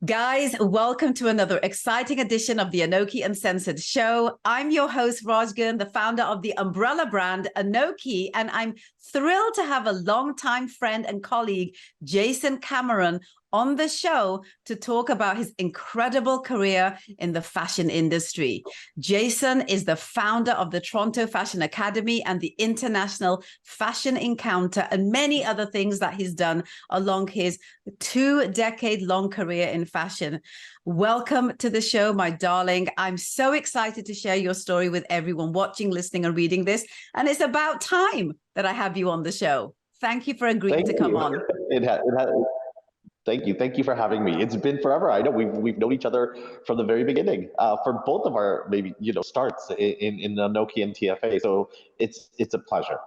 Guys, welcome to another exciting edition of the Anoki Uncensored Show. I'm your host, Girn, the founder of the umbrella brand Anoki, and I'm thrilled to have a longtime friend and colleague, Jason Cameron, on the show to talk about his incredible career in the fashion industry. Jason is the founder of the Toronto Fashion Academy and the International Fashion Encounter and many other things that he's done along his 2-decade-long career in fashion. Welcome to the show, my darling. I'm so excited to share your story with everyone watching, listening, and reading this. And it's about time that I have you on the show. Thank you for agreeing to come on. Thank you. Thank you for having me. It's been forever. I know we've known each other from the very beginning, for both of our starts in the Nokia and TFA. So it's a pleasure.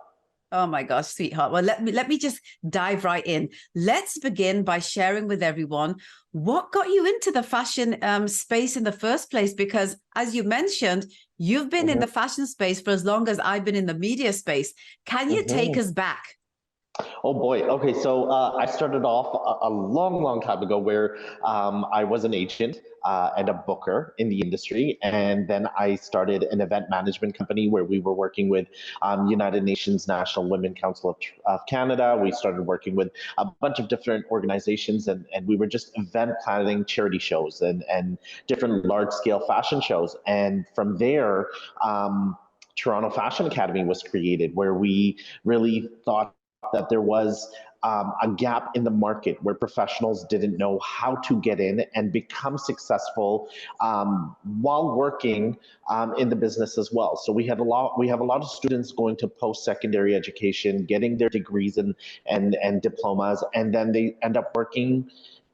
Oh my gosh, sweetheart. Well, let me just dive right in. Let's begin by sharing with everyone what got you into the fashion space in the first place. Because as you mentioned, you've been in the fashion space for as long as I've been in the media space. Can you take us back? Oh boy. Okay. So I started off a long time ago where I was an agent and a booker in the industry. And then I started an event management company where we were working with United Nations National Women Council of Canada. We started working with a bunch of different organizations and we were just event planning charity shows and different large scale fashion shows. And from there, Toronto Fashion Academy was created where we really thought that there was a gap in the market where professionals didn't know how to get in and become successful while working in the business as well. So we have a lot of students going to post-secondary education, getting their degrees and diplomas, and then they end up working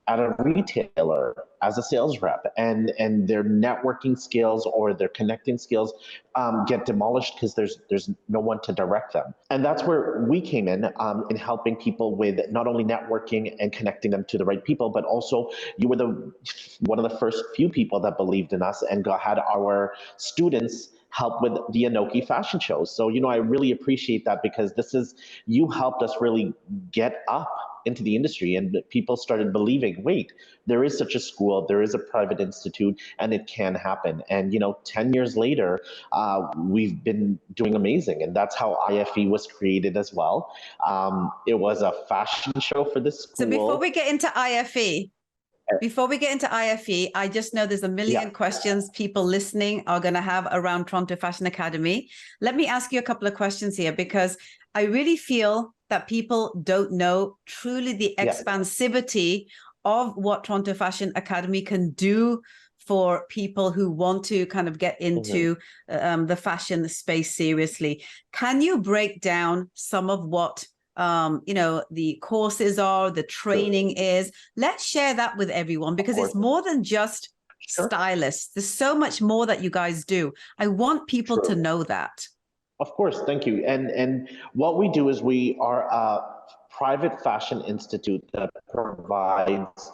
at a retailer as a sales rep, and their networking skills or their connecting skills get demolished because there's no one to direct them. And that's where we came in helping people with not only networking and connecting them to the right people, but also you were one of the first few people that believed in us and had our students help with the Anoki fashion shows. So, I really appreciate that because you helped us really get up into the industry and people started believing, wait, there is such a school, there is a private institute, and it can happen. And 10 years later, we've been doing amazing. And that's how IFE was created as well. It was a fashion show for the school. So before we get into IFE, I just know there's a million questions people listening are going to have around Toronto Fashion Academy. Let me ask you a couple of questions here because I really feel that people don't know truly the expansivity of what Toronto Fashion Academy can do for people who want to kind of get into the fashion space seriously. Can you break down some of what the courses are, the training is? Let's share that with everyone because it's more than just stylists. There's so much more that you guys do. I want people to know that. Of course, thank you. And what we do is we are a private fashion institute that provides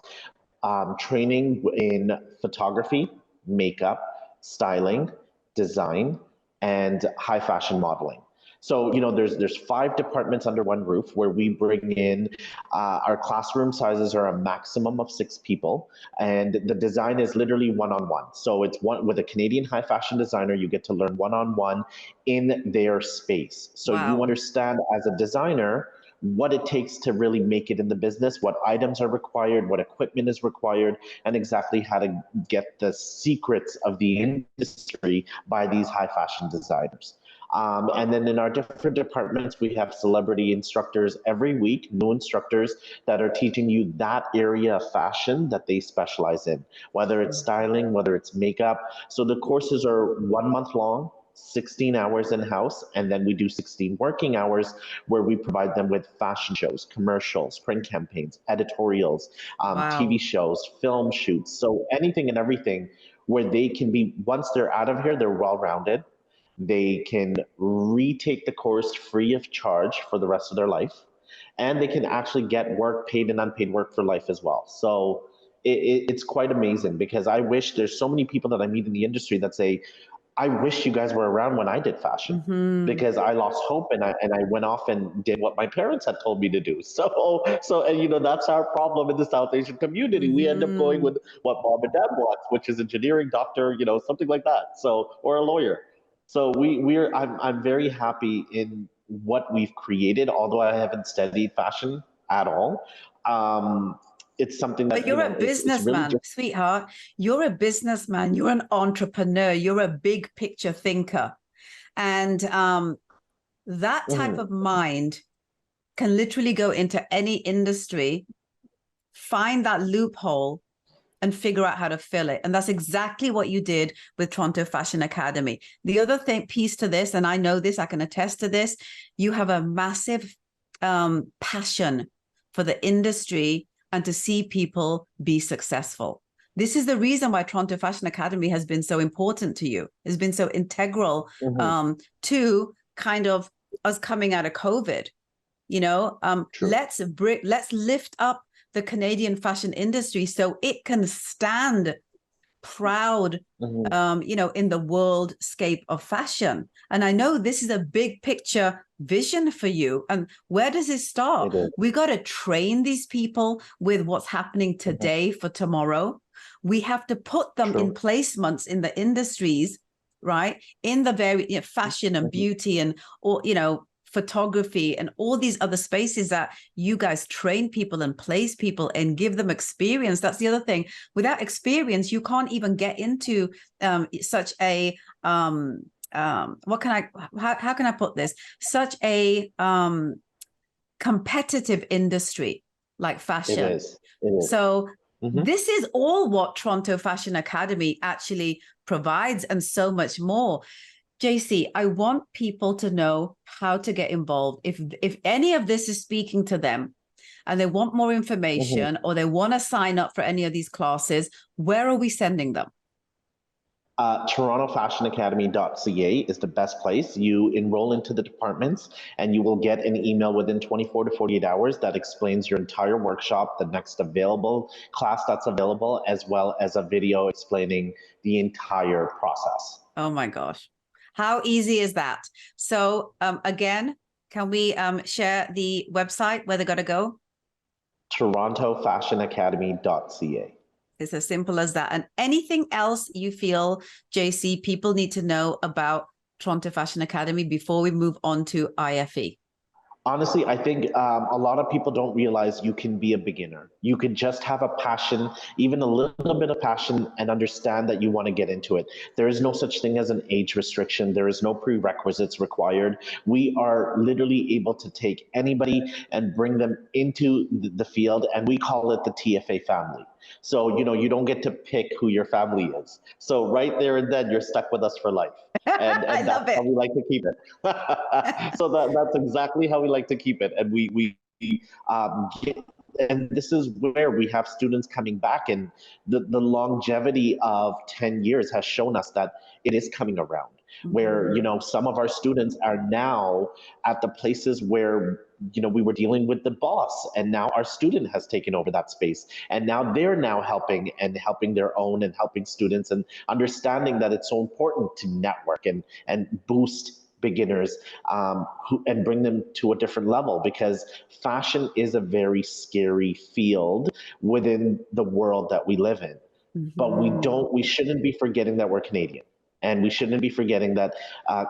training in photography, makeup, styling, design, and high fashion modeling. So, there's 5 departments under one roof where we bring in, our classroom sizes are a maximum of 6 people, and the design is literally one-on-one. So it's with a Canadian high fashion designer, you get to learn one-on-one in their space. So you understand as a designer what it takes to really make it in the business, what items are required, what equipment is required, and exactly how to get the secrets of the industry by these high fashion designers. And then in our different departments, we have celebrity instructors every week, new instructors that are teaching you that area of fashion that they specialize in, whether it's styling, whether it's makeup. So the courses are 1 month long, 16 hours in-house, and then we do 16 working hours where we provide them with fashion shows, commercials, print campaigns, editorials, TV shows, film shoots. So anything and everything where they can be, once they're out of here, they're well-rounded. They can retake the course free of charge for the rest of their life, and they can actually get work, paid and unpaid work for life as well. So it's quite amazing because I wish there's so many people that I meet in the industry that say, I wish you guys were around when I did fashion because I lost hope and I went off and did what my parents had told me to do. So and that's our problem in the South Asian community. We end up going with what mom and dad wants, which is engineering, doctor, something like that. So or a lawyer. So I'm very happy in what we've created, although I haven't studied fashion at all. It's something that But you're a it's really businessman, just sweetheart. You're a businessman. You're an entrepreneur. You're a big picture thinker. And that type of mind can literally go into any industry, find that loophole, and figure out how to fill it. And that's exactly what you did with Toronto Fashion Academy. The other piece to this, and I know this, I can attest to this, you have a massive passion for the industry and to see people be successful. This is the reason why Toronto Fashion Academy has been so important to you. It's been so integral to kind of us coming out of COVID. Let's lift up the Canadian fashion industry so it can stand proud, in the worldscape of fashion. And I know this is a big picture vision for you. And where does it start? We got to train these people with what's happening today for tomorrow. We have to put them in placements in the industries, right? In the very fashion and beauty and, or, photography and all these other spaces that you guys train people and place people and give them experience. That's the other thing. Without experience, you can't even get into such a how can I put this? Such a competitive industry like fashion. It is. So this is all what Toronto Fashion Academy actually provides and so much more. JC, I want people to know how to get involved. If any of this is speaking to them and they want more information or they want to sign up for any of these classes, where are we sending them? TorontoFashionAcademy.ca is the best place. You enroll into the departments and you will get an email within 24 to 48 hours that explains your entire workshop, the next available class that's available, as well as a video explaining the entire process. Oh my gosh. How easy is that? So again, can we share the website where they got to go? TorontoFashionAcademy.ca. It's as simple as that. And anything else you feel, JC, people need to know about Toronto Fashion Academy before we move on to IFE? Honestly, I think a lot of people don't realize you can be a beginner. You can just have a passion, even a little bit of passion, and understand that you want to get into it. There is no such thing as an age restriction. There is no prerequisites required. We are literally able to take anybody and bring them into the field, and we call it the TFA family. So, you don't get to pick who your family is. So right there and then, you're stuck with us for life. And I love that's it. how we like to keep it. So that's exactly how we like to keep it. And we and this is where we have students coming back, and the longevity of 10 years has shown us that it is coming around. Where, some of our students are now at the places where, we were dealing with the boss, and now our student has taken over that space. And now they're now helping their own and helping students, and understanding that it's so important to network and boost beginners and bring them to a different level, because fashion is a very scary field within the world that we live in. But we shouldn't be forgetting that we're Canadian. And we shouldn't be forgetting that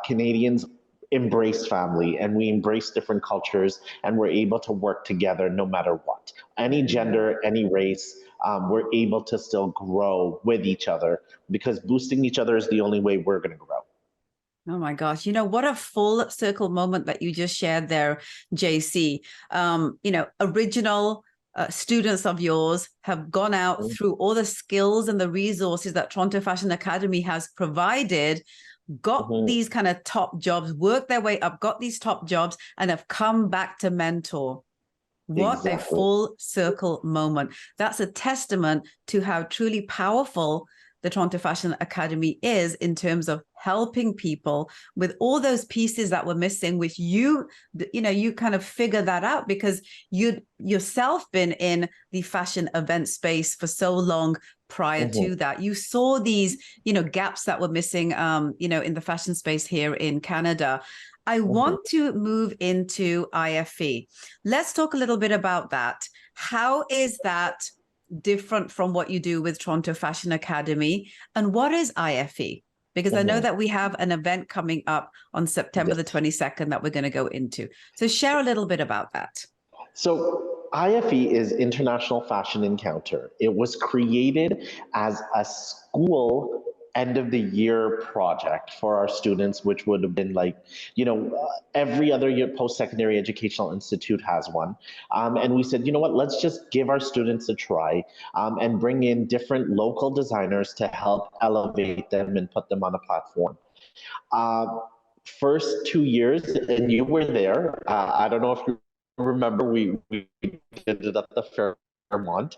Canadians embrace family, and we embrace different cultures, and we're able to work together no matter what. Any gender, any race, we're able to still grow with each other, because boosting each other is the only way we're going to grow. Oh my gosh. What a full circle moment that you just shared there, JC. Original students of yours have gone out through all the skills and the resources that Toronto Fashion Academy has provided, got these kind of top jobs, worked their way up, got these top jobs, and have come back to mentor. What a full circle moment. That's a testament to how truly powerful the Toronto Fashion Academy is in terms of helping people with all those pieces that were missing, which you kind of figure that out because you'd yourself been in the fashion event space for so long prior to that. You saw these, gaps that were missing, in the fashion space here in Canada. I want to move into IFE. Let's talk a little bit about that. How is that different from what you do with Toronto Fashion Academy? And what is IFE? Because I know that we have an event coming up on September the 22nd that we're going to go into. So share a little bit about that. So IFE is International Fashion Encounter. It was created as a school end of the year project for our students, which would have been like, every other year post-secondary educational institute has one. And we said, you know what, let's just give our students a try and bring in different local designers to help elevate them and put them on a platform. First 2 years, and you were there, I don't know if you remember, we did it at the Fairmont.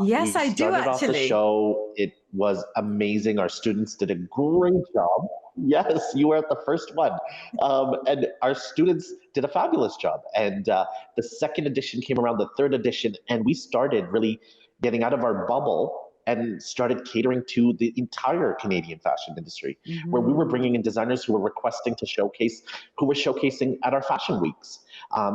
Yes, I do, started off the actually. show. It was amazing. Our students did a great job. Yes, you were at the first one. And our students did a fabulous job. And the second edition came around, the third edition, and we started really getting out of our bubble and started catering to the entire Canadian fashion industry, where we were bringing in designers who were requesting to showcase, who were showcasing at our fashion weeks,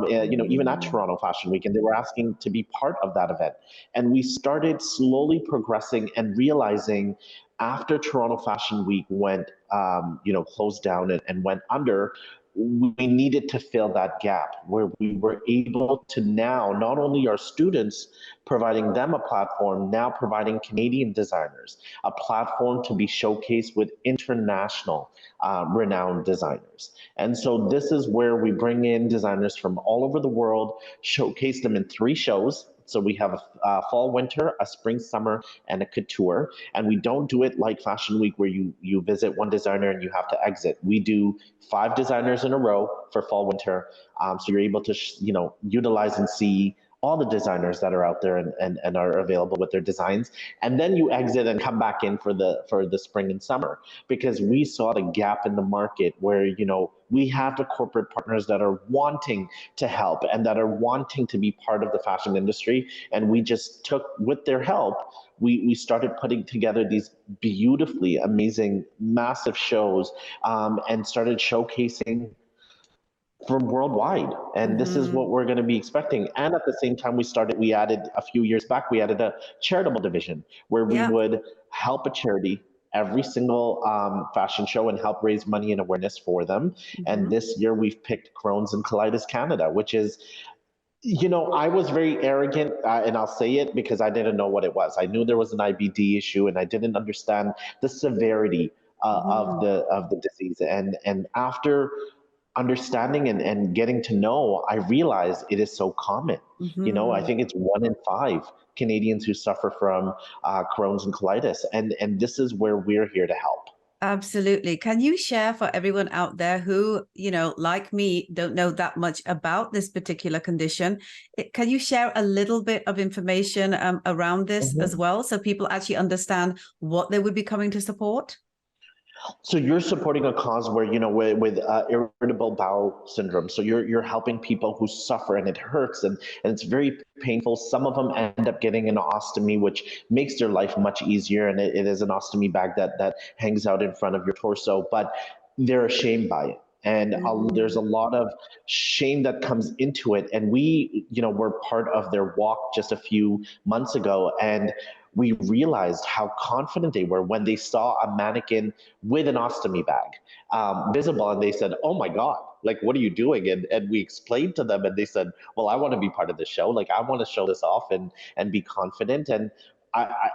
even at Toronto Fashion Week, and they were asking to be part of that event. And we started slowly progressing and realizing after Toronto Fashion Week went, closed down and went under, we needed to fill that gap where we were able to now, not only our students providing them a platform, now providing Canadian designers a platform to be showcased with international renowned designers. And so this is where we bring in designers from all over the world, showcase them in 3 shows. So we have a fall, winter, a spring, summer, and a couture. And we don't do it like Fashion Week where you visit one designer and you have to exit. We do 5 designers in a row for fall, winter. So you're able to, utilize and see all the designers that are out there and are available with their designs. And then you exit and come back in for the spring and summer, because we saw the gap in the market where, we have the corporate partners that are wanting to help and that are wanting to be part of the fashion industry. And we just took, with their help, we started putting together these beautifully amazing, massive shows and started showcasing from worldwide. And this is what we're going to be expecting. And at the same time, we added a few years back, we added a charitable division where we would help a charity every single fashion show and help raise money and awareness for them. And this year we've picked Crohn's and Colitis Canada, which is, I was very arrogant, and I'll say it because I didn't know what it was. I knew there was an IBD issue, and I didn't understand the severity of the disease. And after understanding and getting to know, I realized it is so common. I think it's 1 in 5 Canadians who suffer from Crohn's and colitis, and this is where we're here to help. Absolutely. Can you share for everyone out there who, like me, don't know that much about this particular condition? Can you share a little bit of information around this as well, so people actually understand what they would be coming to support? So you're supporting a cause where, with irritable bowel syndrome. So you're helping people who suffer, and it hurts, and it's very painful. Some of them end up getting an ostomy, which makes their life much easier. And it is an ostomy bag that hangs out in front of your torso, but they're ashamed by it. And there's a lot of shame that comes into it. And we, were part of their walk just a few months ago. And we realized how confident they were when they saw a mannequin with an ostomy bag visible. And they said, oh my God, like, what are you doing? And we explained to them, and they said, well, I want to be part of the show. Like, I want to show this off and be confident. And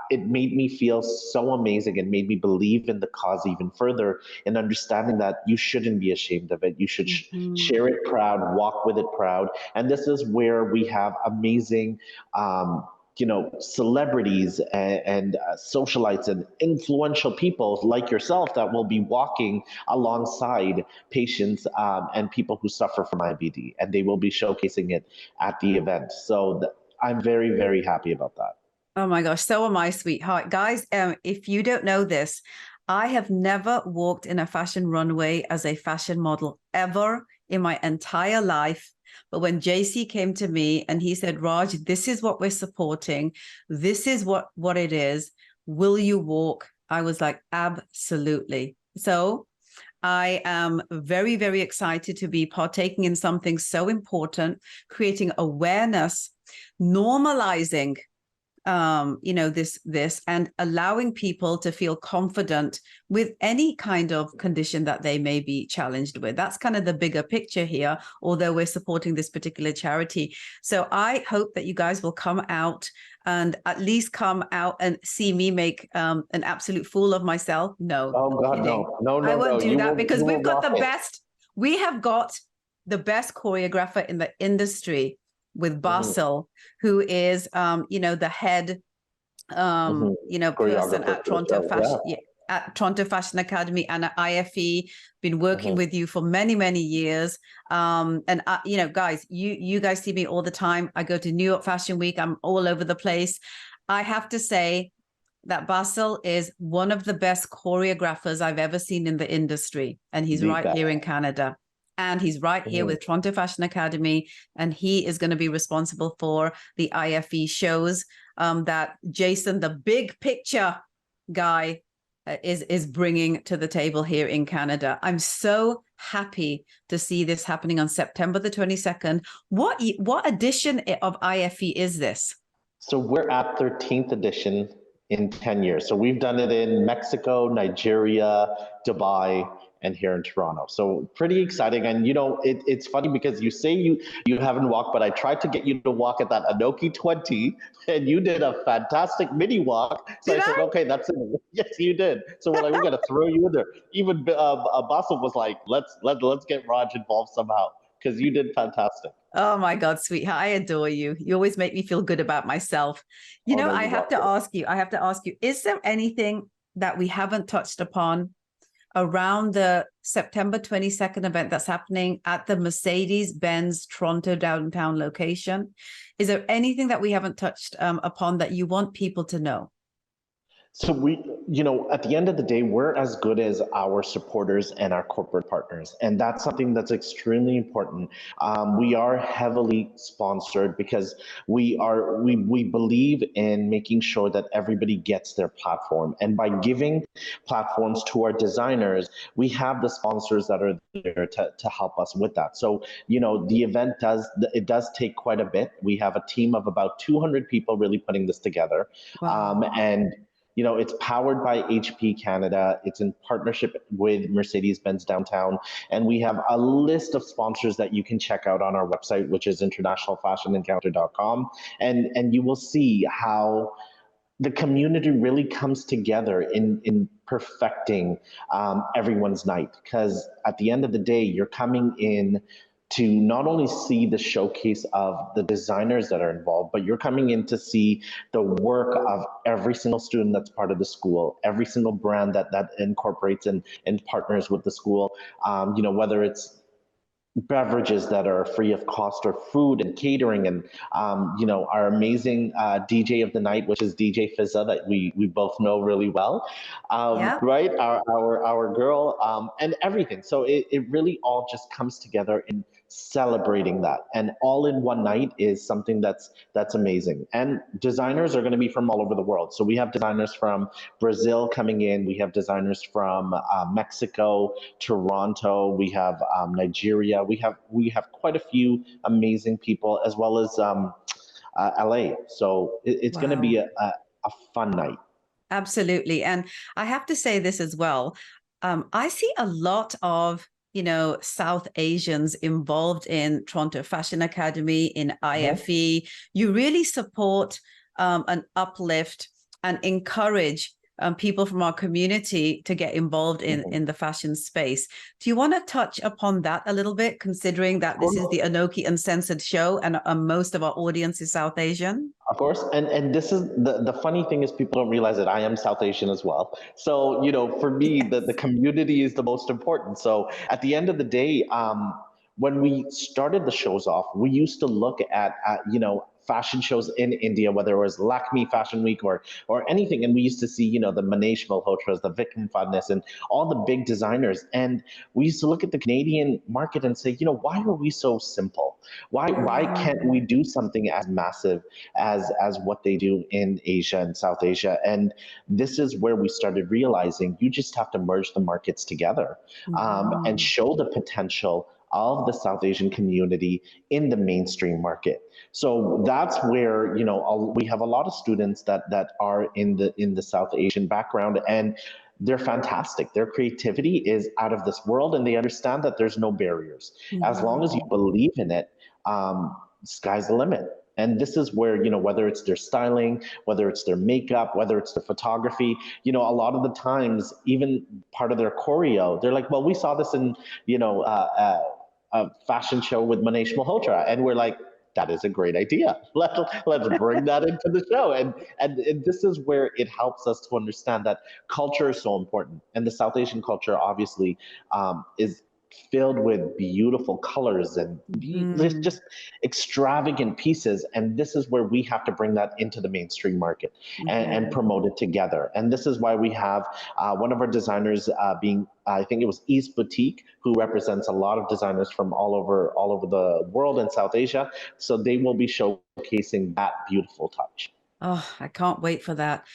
it made me feel so amazing, and made me believe in the cause even further, and understanding that you shouldn't be ashamed of it. You should share it proud, walk with it proud. And this is where we have amazing celebrities and socialites and influential people like yourself that will be walking alongside patients and people who suffer from IBD, and they will be showcasing it at the event. So I'm very, very happy about that. Oh my gosh, so am I, sweetheart. Guys, if you don't know this, I have never walked in a fashion runway as a fashion model ever in my entire life. But when JC came to me and he said, Raj, this is what we're supporting. This is what it is. Will you walk? I was like, absolutely. So I am very, very excited to be partaking in something so important, creating awareness, normalizing this and allowing people to feel confident with any kind of condition that they may be challenged with. That's kind of the bigger picture here, although we're supporting this particular charity. So I hope that you guys will come out and at least come out and see me make an absolute fool of myself. No, Oh God, kidding. no. I won't do that You because we've will got rock the it. best. We have got the best choreographer in the industry with Basil, who is, the head, person Choreographer at for the Toronto show. Fashion, Yeah. at Toronto Fashion Academy and at IFE. Been working with you for many, many years. Guys, you guys see me all the time. I go to New York Fashion Week. I'm all over the place. I have to say that Basil is one of the best choreographers I've ever seen in the industry, and he's right here in Canada. And he's right here with Toronto Fashion Academy, and he is going to be responsible for the IFE shows that Jason, the big picture guy, is bringing to the table here in Canada. I'm so happy to see this happening on September the 22nd. What edition of IFE is this? So we're at 13th edition in 10 years. So we've done it in Mexico, Nigeria, Dubai, and here in Toronto. So pretty exciting. And it's funny because you say you haven't walked, but I tried to get you to walk at that Anoki 20, and you did a fantastic mini walk. So I said, okay, that's it. Yes, you did. So we're like, we're gonna throw you in there. Even Basil was like, let's get Raj involved somehow, because you did fantastic. Oh my God, sweetheart, I adore you. You always make me feel good about myself. No, I have to ask you, is there anything that we haven't touched upon around the September 22nd event that's happening at the Mercedes-Benz Toronto downtown location? Is there anything that we haven't touched upon that you want people to know? So at the end of the day, we're as good as our supporters and our corporate partners. And that's something that's extremely important. We are heavily sponsored because we believe in making sure that everybody gets their platform. And by giving platforms to our designers, we have the sponsors that are there to help us with that. So, the event does take quite a bit. We have a team of about 200 people really putting this together. Wow. And it's powered by HP Canada. It's in partnership with Mercedes-Benz Downtown. And we have a list of sponsors that you can check out on our website, which is internationalfashionencounter.com. And you will see how the community really comes together in perfecting everyone's night. Because at the end of the day, you're coming in to not only see the showcase of the designers that are involved, but you're coming in to see the work of every single student that's part of the school, every single brand that incorporates and partners with the school, whether it's beverages that are free of cost or food and catering and our amazing DJ of the night, which is DJ Fizza, that we both know really well, right, our girl, and everything. So it really all just comes together in celebrating that, and all in one night is something that's amazing. And designers are going to be from all over the world. So we have designers from Brazil coming in, we have designers from Mexico, Toronto, we have Nigeria, we have quite a few amazing people, as well as LA. So it's going to be a fun night. Absolutely. And I have to say this as well. I see a lot of South Asians involved in Toronto Fashion Academy, in IFE. You really support and uplift and encourage people from our community to get involved in the fashion space. Do you want to touch upon that a little bit, considering that this is the Anoki Uncensored show and most of our audience is South Asian? Of course, and this is the funny thing is people don't realize that I am South Asian as well. So for me, the community is the most important. So at the end of the day, when we started the shows off, we used to look at fashion shows in India, whether it was Lakme Fashion Week or anything. And we used to see, the Manish Malhotras, the Vikram Fadnis, and all the big designers. And we used to look at the Canadian market and say, why are we so simple? Why can't we do something as massive as what they do in Asia and South Asia? And this is where we started realizing you just have to merge the markets together, and show the potential of the South Asian community in the mainstream market. So that's where we have a lot of students that are in the South Asian background, and they're fantastic. Their creativity is out of this world, and they understand that there's no barriers. As long as you believe in it, sky's the limit. And this is where, whether it's their styling, whether it's their makeup, whether it's their photography, a lot of the times, even part of their choreo, they're like, well, we saw this in, a fashion show with Manish Malhotra. And we're like, that is a great idea. Let's bring that into the show. And this is where it helps us to understand that culture is so important. And the South Asian culture obviously is filled with beautiful colors and just extravagant pieces. And this is where we have to bring that into the mainstream market and promote it together. And this is why we have one of our designers being, I think it was East Boutique, who represents a lot of designers from all over the world in South Asia. So they will be showcasing that beautiful touch. Oh, I can't wait for that.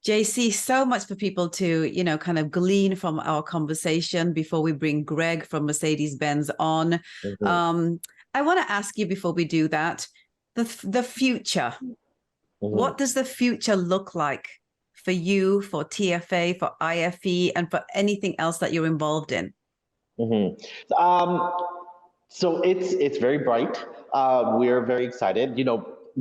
JC, so much for people to, kind of glean from our conversation before we bring Greg from Mercedes-Benz on. I want to ask you before we do that, the future. What does the future look like for you, for TFA, for IFE, and for anything else that you're involved in? So it's very bright. We're very excited.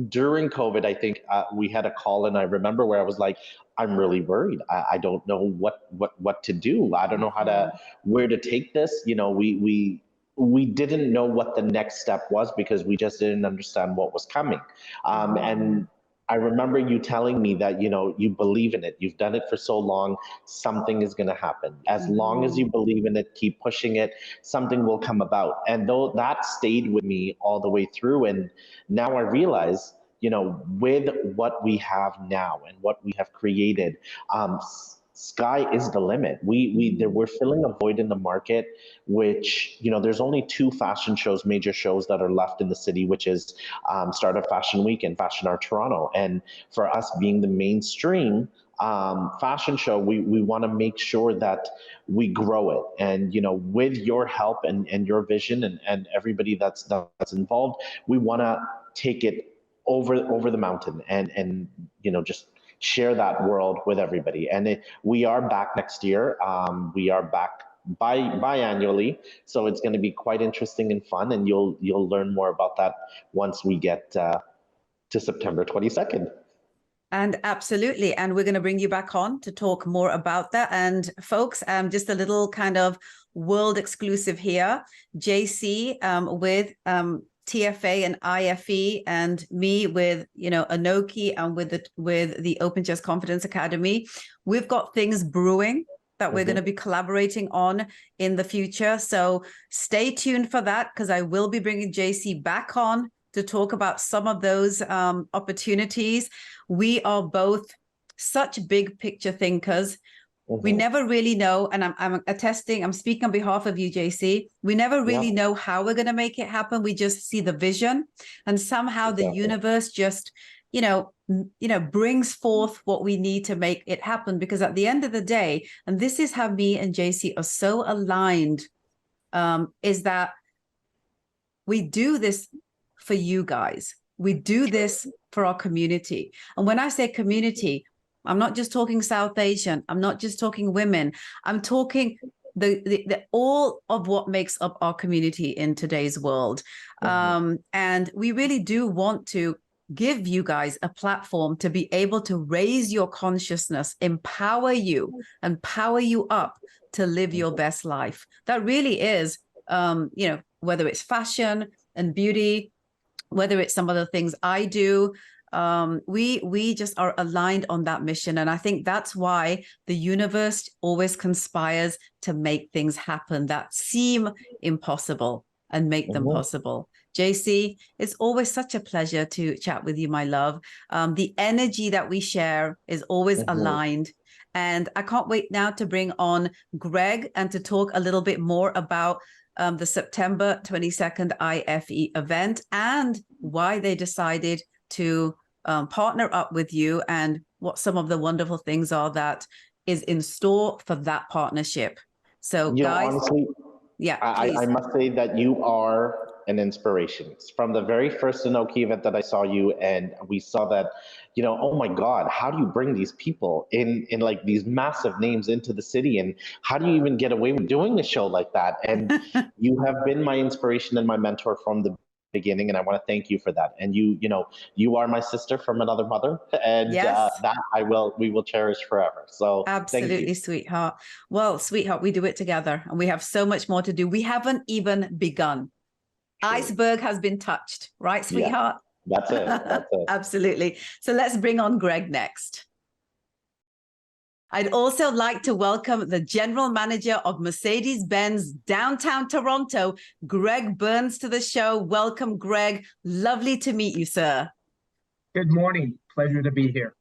During COVID, I think we had a call, and I remember where I was like, I'm really worried. I don't know what to do. I don't know where to take this. We didn't know what the next step was because we just didn't understand what was coming. And I remember you telling me that, you believe in it. You've done it for so long, something is going to happen. As long as you believe in it, keep pushing it, something will come about. And though that stayed with me all the way through, and now I realize, with what we have now and what we have created, sky is the limit. We're filling a void in the market, which, there's only two fashion shows, major shows that are left in the city, which is Startup Fashion Week and Fashion Art Toronto. And for us being the mainstream fashion show, we want to make sure that we grow it. And, with your help and your vision and everybody that's involved, we want to take it over the mountain and just share that world with everybody. And we are back next year. We are back biannually, so it's going to be quite interesting and fun. And you'll learn more about that once we get to September 22nd. And absolutely. And we're going to bring you back on to talk more about that. And folks, just a little kind of world exclusive here. JC with TFA and IFE, and me with Anoki and with the Open Just Confidence Academy. We've got things brewing that we're going to be collaborating on in the future. So stay tuned for that, because I will be bringing JC back on to talk about some of those opportunities. We are both such big picture thinkers. We never really know, and I'm speaking on behalf of you, JC. We never really know how we're going to make it happen. We just see the vision, and somehow the universe just, brings forth what we need to make it happen. Because at the end of the day, and this is how me and JC are so aligned, is that we do this for you guys. We do this for our community. And when I say community, I'm not just talking South Asian. I'm not just talking women. I'm talking the all of what makes up our community in today's world. And we really do want to give you guys a platform to be able to raise your consciousness, empower you, and power you up to live your best life. That really is, whether it's fashion and beauty, whether it's some of the things I do, we just are aligned on that mission. And I think that's why the universe always conspires to make things happen that seem impossible. and make them Mhm. possible. JC, it's always such a pleasure to chat with you, my love. The energy that we share is always Mhm. aligned. And I can't wait now to bring on Greg and to talk a little bit more about the September 22nd IFE event and why they decided to partner up with you and what some of the wonderful things are that is in store for that partnership. So guys, Honestly, yeah, I please. must say that you are an inspiration. From the very first Inoki event that I saw you, and we saw that, oh my God, how do you bring these people in like these massive names into the city? And how do you even get away with doing a show like that? And you have been my inspiration and my mentor from the beginning, and I want to thank you for that. And you are my sister from another mother, and Yes, that we will cherish forever. So thank you. absolutely, sweetheart. Well, sweetheart, we do it together and we have so much more to do. We haven't even begun. True. Iceberg has been touched, right, Yeah, sweetheart? that's it. That's it. Absolutely. So let's bring on Greg next. I'd also like to welcome the general manager of Mercedes-Benz downtown Toronto, Greg Burns, to the show. Welcome, Greg. Lovely to meet you, sir. Good morning. Pleasure to be here.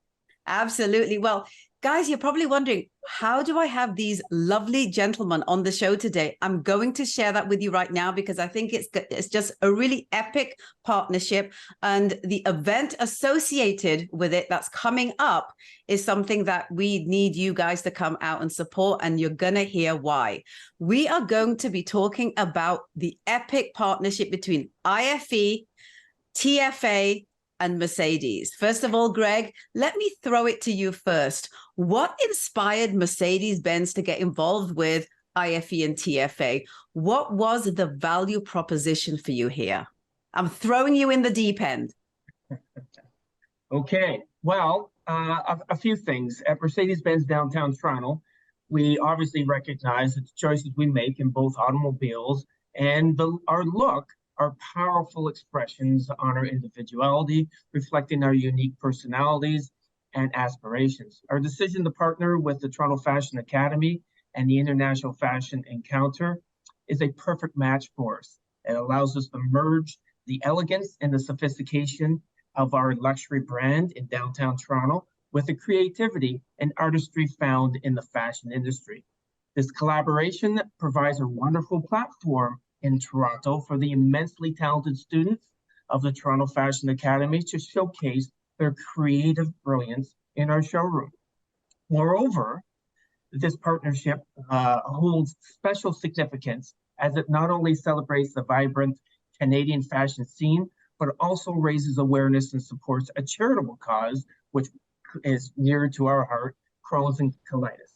Absolutely. Well, guys, you're probably wondering, how do I have these lovely gentlemen on the show today? I'm going to share that with you right now because I think it's just a really epic partnership. And the event associated with it that's coming up is something that we need you guys to come out and support. And you're going to hear why. We are going to be talking about the epic partnership between IFE, TFA, and Mercedes. First of all, Greg, let me throw it to you first. What inspired Mercedes-Benz to get involved with IFE and TFA? What was the value proposition for you here? I'm throwing you in the deep end. Okay. Well, a few things. At Mercedes-Benz downtown Toronto, we obviously recognize that the choices we make in both automobiles and our look are powerful expressions on our individuality, reflecting our unique personalities and aspirations. Our decision to partner with the Toronto Fashion Academy and the International Fashion Encounter is a perfect match for us. It allows us to merge the elegance and the sophistication of our luxury brand in downtown Toronto with the creativity and artistry found in the fashion industry. This collaboration provides a wonderful platform in Toronto for the immensely talented students of the Toronto Fashion Academy to showcase their creative brilliance in our showroom. Moreover, this partnership holds special significance as it not only celebrates the vibrant Canadian fashion scene, but also raises awareness and supports a charitable cause, which is near to our heart, Crohn's and colitis.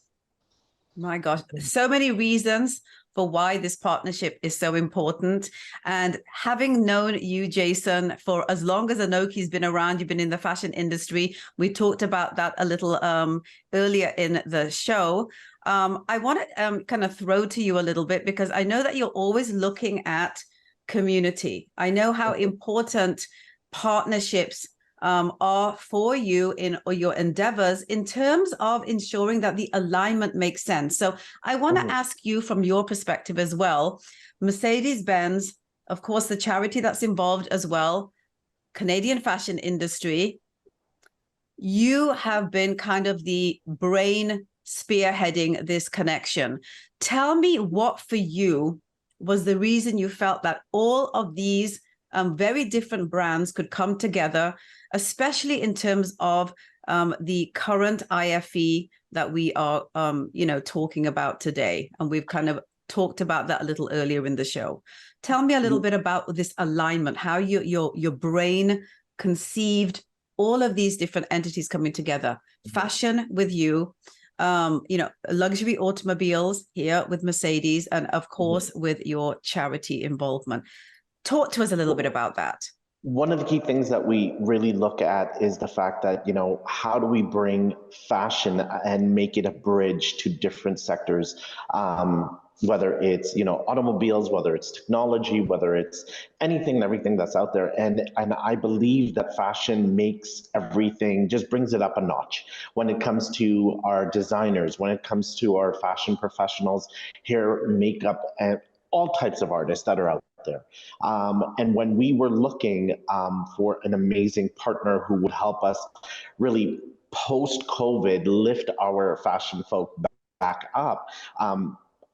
My gosh, so many reasons for why this partnership is so important. And having known you, Jason, for as long as Inoki's been around, you've been in the fashion industry. We talked about that a little earlier in the show. I want to kind of throw to you a little bit because I know that you're always looking at community. I know how important partnerships are for you in your endeavors in terms of ensuring that the alignment makes sense. So I want to ask you from your perspective as well, Mercedes-Benz, of course, the charity that's involved as well, Canadian fashion industry, you have been kind of the brain spearheading this connection. Tell me what for you was the reason you felt that all of these very different brands could come together, especially in terms of the current IFE that we are, talking about today. And we've kind of talked about that a little earlier in the show. Tell me a little bit about this alignment, how your brain conceived all of these different entities coming together. Fashion with you, luxury automobiles here with Mercedes, and of course with your charity involvement. Talk to us a little bit about that. One of the key things that we really look at is the fact that, how do we bring fashion and make it a bridge to different sectors, whether it's, automobiles, whether it's technology, whether it's anything and everything that's out there. And I believe that fashion makes everything, just brings it up a notch when it comes to our designers, when it comes to our fashion professionals, hair, makeup, and all types of artists that are out there. And when we were looking for an amazing partner who would help us really post-COVID lift our fashion folk back up,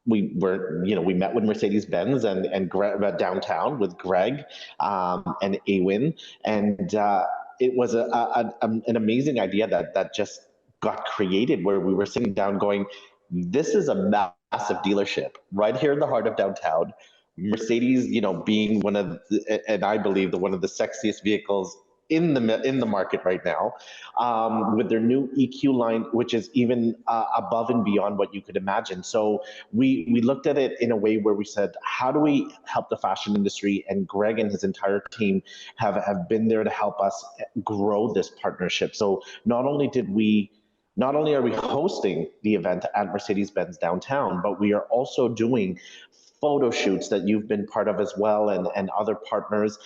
we met with Mercedes-Benz and downtown with Greg and Awin, and it was an amazing idea that just got created, where we were sitting down going, this is a massive dealership right here in the heart of downtown. Mercedes, being one of and I believe one of the sexiest vehicles in the market right now, with their new EQ line, which is even above and beyond what you could imagine. So we looked at it in a way where we said, how do we help the fashion industry? And Greg and his entire team have been there to help us grow this partnership. So not only are we hosting the event at Mercedes-Benz downtown, but we are also doing photo shoots that you've been part of as well, and other partners,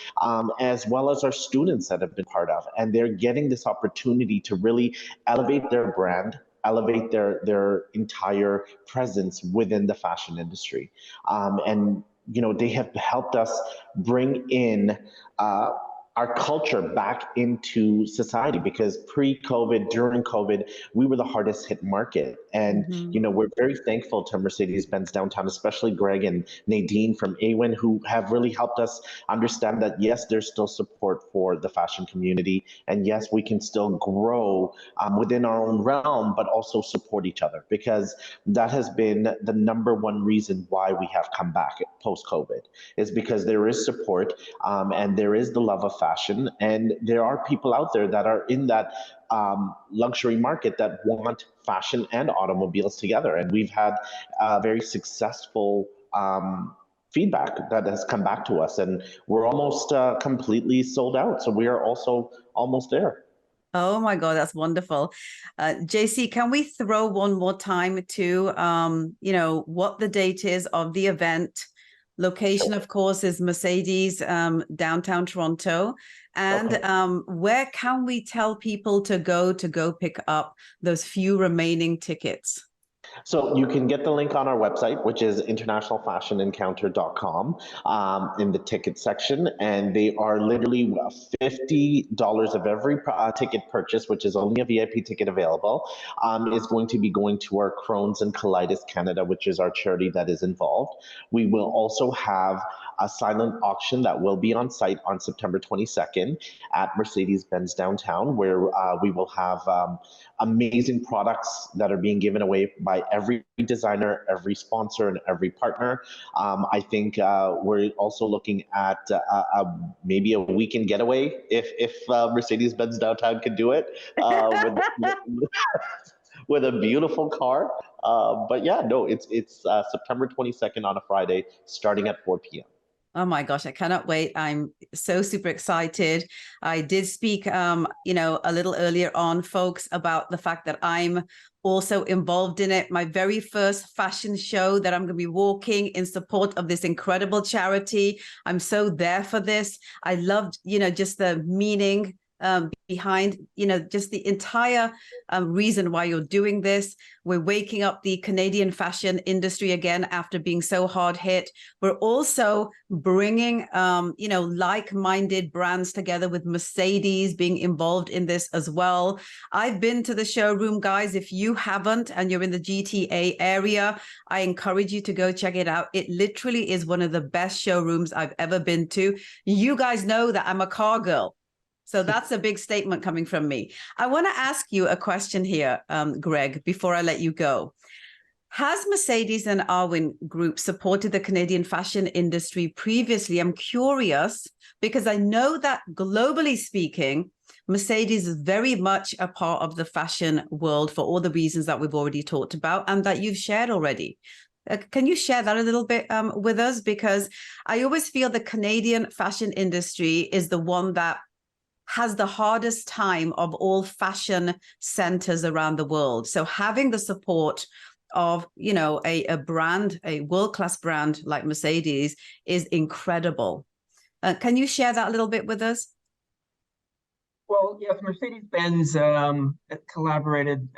as well as our students that have been part of. And they're getting this opportunity to really elevate their brand, elevate their entire presence within the fashion industry. And they have helped us bring in our culture back into society, because pre-COVID, during COVID, we were the hardest hit market. And, we're very thankful to Mercedes-Benz downtown, especially Greg and Nadine from Awin, who have really helped us understand that, yes, there's still support for the fashion community. And yes, we can still grow within our own realm, but also support each other, because that has been the number one reason why we have come back post-COVID, is because there is support, and there is the love of fashion, and there are people out there that are in that luxury market that want fashion and automobiles together. And we've had very successful feedback that has come back to us, and we're almost completely sold out. So we are also almost there. Oh my God, that's wonderful. JC, can we throw one more time to, what the date is of the event? Location, of course, is Mercedes, downtown Toronto. And where can we tell people to go pick up those few remaining tickets? So you can get the link on our website, which is internationalfashionencounter.com, in the ticket section. And they are literally $50 of every ticket purchase, which is only a VIP ticket available, is going to be going to our Crohn's and Colitis Canada, which is our charity that is involved. We will also have a silent auction that will be on site on September 22nd at Mercedes-Benz downtown, where we will have amazing products that are being given away by every designer, every sponsor, and every partner. I think we're also looking at maybe a weekend getaway, if Mercedes-Benz downtown can do it, with a beautiful car. But yeah, no, it's September 22nd on a Friday, starting at 4 p.m. Oh my gosh, I cannot wait. I'm so super excited. I did speak, a little earlier on, folks, about the fact that I'm also involved in it. My very first fashion show that I'm going to be walking in support of this incredible charity. I'm so there for this. I loved, just the meaning behind, just the entire reason why you're doing this. We're waking up the Canadian fashion industry again after being so hard hit. We're also bringing, like-minded brands together, with Mercedes being involved in this as well. I've been to the showroom, guys. If you haven't and you're in the GTA area, I encourage you to go check it out. It literally is one of the best showrooms I've ever been to. You guys know that I'm a car girl. So that's a big statement coming from me. I want to ask you a question here, Greg, before I let you go. Has Mercedes and Awin Group supported the Canadian fashion industry previously? I'm curious, because I know that globally speaking, Mercedes is very much a part of the fashion world for all the reasons that we've already talked about and that you've shared already. Can you share that a little bit with us? Because I always feel the Canadian fashion industry is the one that has the hardest time of all fashion centers around the world. So having the support of, a brand, a world-class brand like Mercedes is incredible. Can you share that a little bit with us? Well, yes, Mercedes-Benz has collaborated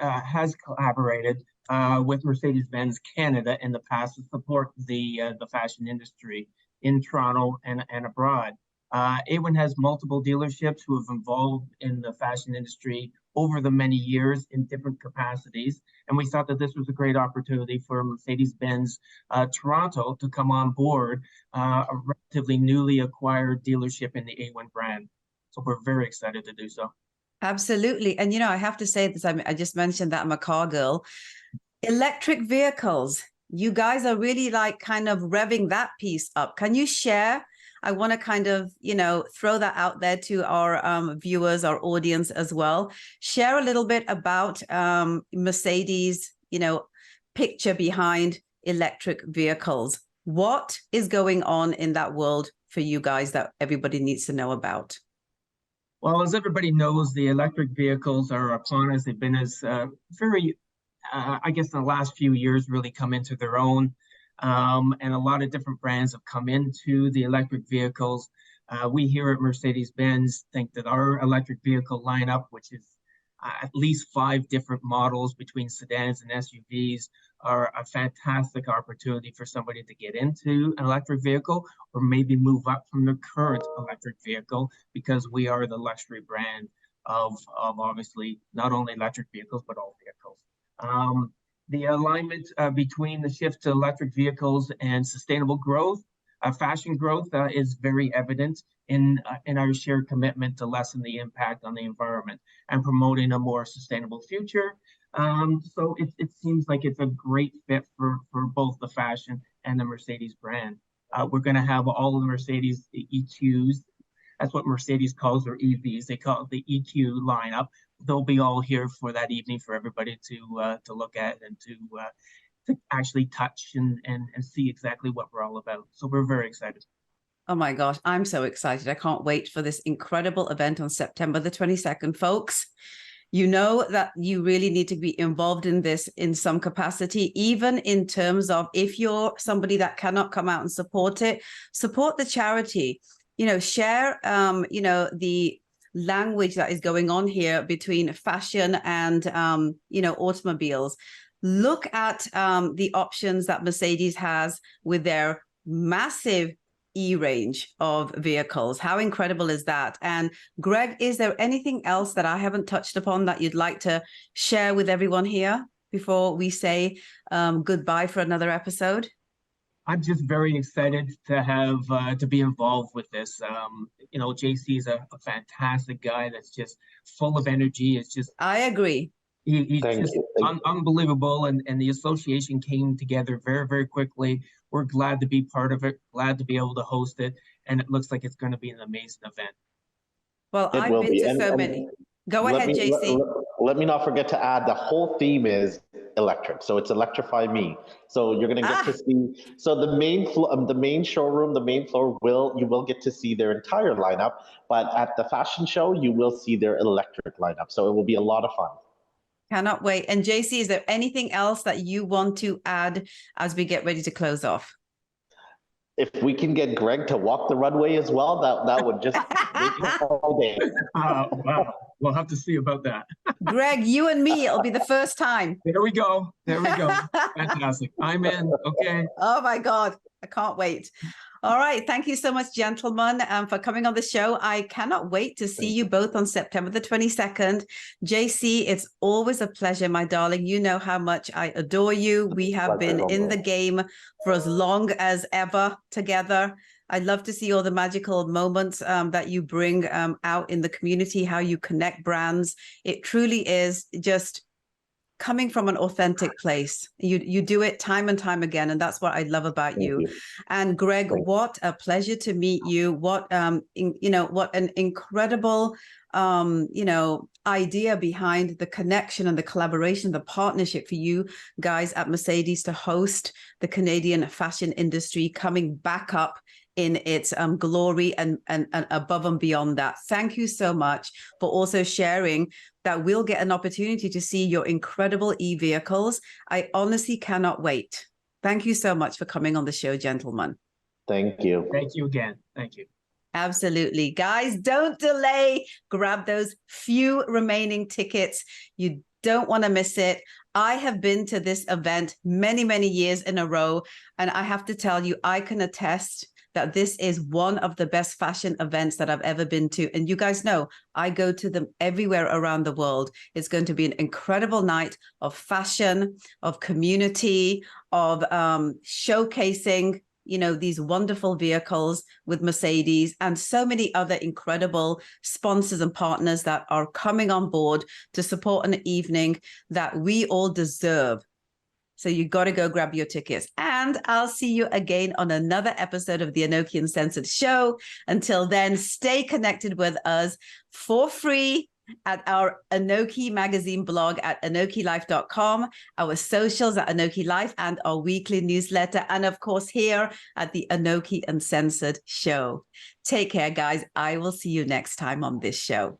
with Mercedes-Benz Canada in the past to support the fashion industry. in Toronto and abroad. A1 has multiple dealerships who have involved in the fashion industry over the many years in different capacities. And we thought that this was a great opportunity for Mercedes-Benz Toronto to come on board a relatively newly acquired dealership in the A1 brand. So we're very excited to do so. Absolutely. And, I have to say this, I just mentioned that I'm a car girl. Electric vehicles, you guys are really like kind of revving that piece up. Can you share? I want to kind of, throw that out there to our viewers, our audience as well. Share a little bit about Mercedes, picture behind electric vehicles. What is going on in that world for you guys that everybody needs to know about? Well, as everybody knows, the electric vehicles are upon us. They've been as very, I guess, in the last few years, really come into their own. And a lot of different brands have come into the electric vehicles. We here at Mercedes-Benz think that our electric vehicle lineup, which is at least 5 different models between sedans and SUVs, are a fantastic opportunity for somebody to get into an electric vehicle or maybe move up from their current electric vehicle, because we are the luxury brand of obviously not only electric vehicles, but all vehicles. The alignment between the shift to electric vehicles and sustainable growth, fashion growth, is very evident in our shared commitment to lessen the impact on the environment and promoting a more sustainable future. So it seems like it's a great fit for both the fashion and the Mercedes brand. We're going to have all of the Mercedes EQs. That's what Mercedes calls their EVs. They call it the EQ lineup. They'll be all here for that evening for everybody to look at and to actually touch and see exactly what we're all about. So we're very excited. Oh my gosh, I'm so excited. I can't wait for this incredible event on September the 22nd, folks. You know that you really need to be involved in this in some capacity, even in terms of if you're somebody that cannot come out and support it, support the charity, share, the language that is going on here between fashion and, automobiles. Look at the options that Mercedes has with their massive E-range of vehicles. How incredible is that? And Greg, is there anything else that I haven't touched upon that you'd like to share with everyone here before we say goodbye for another episode? I'm just very excited to have to be involved with this. JC is a fantastic guy that's just full of energy. It's just I agree. He's just unbelievable, and the association came together very, very quickly. We're glad to be part of it, glad to be able to host it, and it looks like it's going to be an amazing event. Well, I've been to so many. Go ahead, JC. Let me not forget to add, the whole theme is electric, so it's electrify me. So you're going to get to see. So the main showroom, the main floor you will get to see their entire lineup, but at the fashion show you will see their electric lineup. So it will be a lot of fun. Cannot wait. And JC, is there anything else that you want to add as we get ready to close off? If we can get Greg to walk the runway as well, that would just make it all day. Wow. We'll have to see about that. Greg, you and me, it'll be the first time. There we go. Fantastic. I'm in. Okay. Oh my God. I can't wait. All right. Thank you so much, gentlemen, for coming on the show. I cannot wait to see you both on September the 22nd. JC, it's always a pleasure, my darling. You know how much I adore you. We have been in the game for as long as ever together. I love to see all the magical moments that you bring out in the community, how you connect brands. It truly is just coming from an authentic place. You do it time and time again, and that's what I love about you. And Greg, what a pleasure to meet you. What what an incredible idea behind the connection and the collaboration, the partnership for you guys at Mercedes to host the Canadian fashion industry coming back up in its glory and above and beyond that. Thank you so much for also sharing that we'll get an opportunity to see your incredible e-vehicles. I honestly cannot wait. Thank you so much for coming on the show, gentlemen. Thank you. Thank you again. Thank you. Absolutely. Guys, don't delay. Grab those few remaining tickets. You don't want to miss it. I have been to this event many, many years in a row, and I have to tell you, I can attest that this is one of the best fashion events that I've ever been to. And you guys know I go to them everywhere around the world. It's going to be an incredible night of fashion, of community, of showcasing, you know, these wonderful vehicles with Mercedes and so many other incredible sponsors and partners that are coming on board to support an evening that we all deserve. So you got to go grab your tickets. And I'll see you again on another episode of the Anoki Uncensored Show. Until then, stay connected with us for free at our Anoki magazine blog at anokilife.com, our socials at Anoki Life, and our weekly newsletter. And of course, here at the Anoki Uncensored Show. Take care, guys. I will see you next time on this show.